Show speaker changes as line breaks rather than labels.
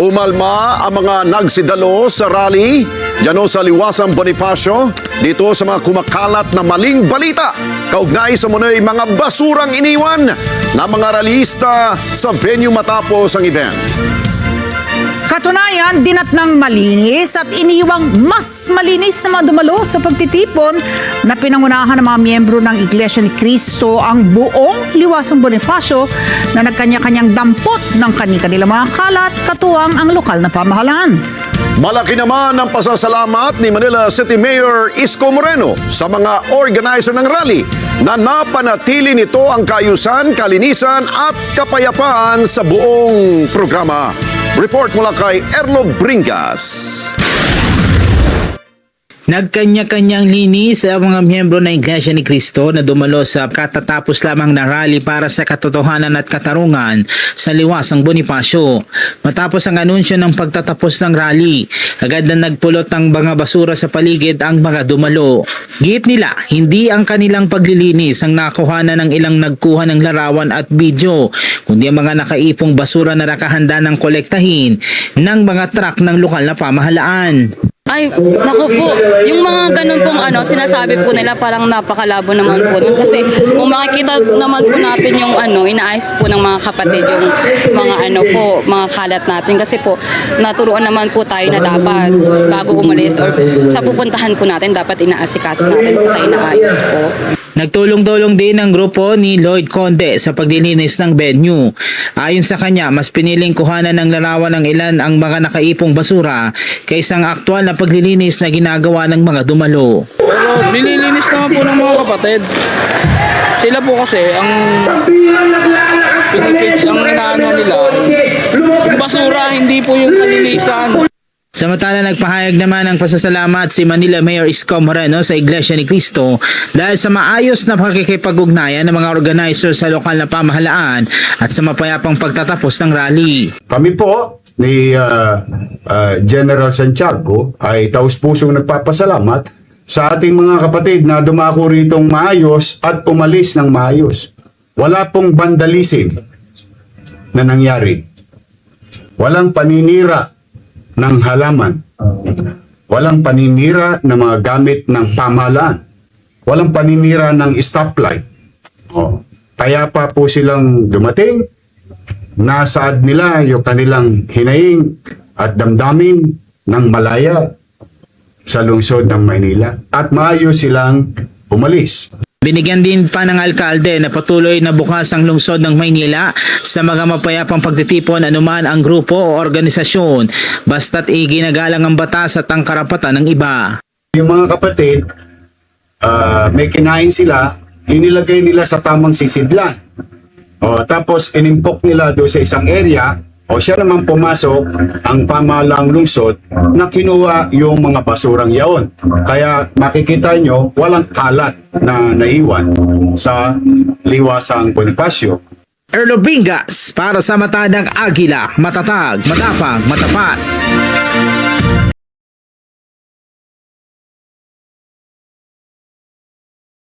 Umalma ang mga nagsidalo sa rally dyan sa Liwasang Bonifacio dito sa mga kumakalat na maling balita kaugnay sa munay mga basurang iniwan na mga rallyista sa venue matapos ang event.
Katunayan, dinatnang malinis at iniwang mas malinis na mga dumalo sa pagtitipon na pinangunahan ng mga miyembro ng Iglesia ni Cristo ang buong Liwasang Bonifacio na nagkanya-kanyang dampot ng kanilang mga kalat katuwang ang lokal na pamahalaan.
Malaki naman ang pasasalamat ni Manila City Mayor Isko Moreno sa mga organizer ng rally na napanatili nito ang kaayusan, kalinisan at kapayapaan sa buong programa. Report mula kay Erlo Bringas.
Nagkanya-kanyang linis ang mga miyembro ng Iglesia ni Cristo na dumalo sa katatapos lamang na rally para sa katotohanan at katarungan sa Liwasang Bonifacio. Matapos ang anunsyo ng pagtatapos ng rally, agad na nagpulot ng mga basura sa paligid ang mga dumalo. Giit nila, hindi ang kanilang paglilinis ang nakuhanan ng ilang nagkuha ng larawan at video, kundi ang mga nakaipong basura na nakahanda ng kolektahin ng mga truck ng lokal na pamahalaan.
Ay, naku po, yung mga ganun pong sinasabi po nila parang napakalabo naman po nun. Kasi kung makikita naman po natin yung inaayos po ng mga kapatid, yung mga mga kalat natin. Kasi po, naturuan naman po tayo na dapat bago umalis or sa pupuntahan po natin, dapat inaasikaso natin sa inaayos po.
Nagtulong-tulong din ang grupo ni Lloyd Conde sa paglilinis ng venue. Ayon sa kanya, mas piniling kuhanan ng larawan ng ilan ang mga nakaipong basura kaysa ang aktwal na paglilinis na ginagawa ng mga dumalo.
Pero nililinis naman po ng mga kapatid. Sila po kasi ang inaano nila, yung basura, hindi po yung kalinisan.
Samantala, nagpahayag naman ng pasasalamat si Manila Mayor Isko Moreno sa Iglesia ni Cristo dahil sa maayos na pakikipag-ugnayan ng mga organizer sa lokal na pamahalaan at sa mapayapang pagtatapos ng rally.
Kami po ni General Santiago ay taus-pusong nagpapasalamat sa ating mga kapatid na dumako ritong maayos at umalis ng maayos. Wala pong vandalism na nangyari. Walang paninira ng halaman. Walang paninira ng mga gamit ng pamahalaan. Walang paninira ng stoplight. Kaya pa po silang dumating, nasaad nila yung kanilang hinaing at damdamin ng malaya sa lungsod ng Maynila. At maayos silang umalis.
Binigyan din pa ng alkalde na patuloy na bukas ang lungsod ng Maynila sa mga mapayapang pagtitipon anuman ang grupo o organisasyon basta't iginagalang ang batas at ang karapatan ng iba.
Yung mga kapatid, may kinain sila, inilagay nila sa tamang sisidlan. Tapos inimpok nila doon sa isang area, siya naman pumasok ang pamahalaang lungsod na kinuha yung mga basurang yaon. Kaya makikita nyo, walang kalat na naiwan sa Liwasang Bonifacio.
Erlo Bringas para sa Matadang Agila, matatag, matapang, matapat.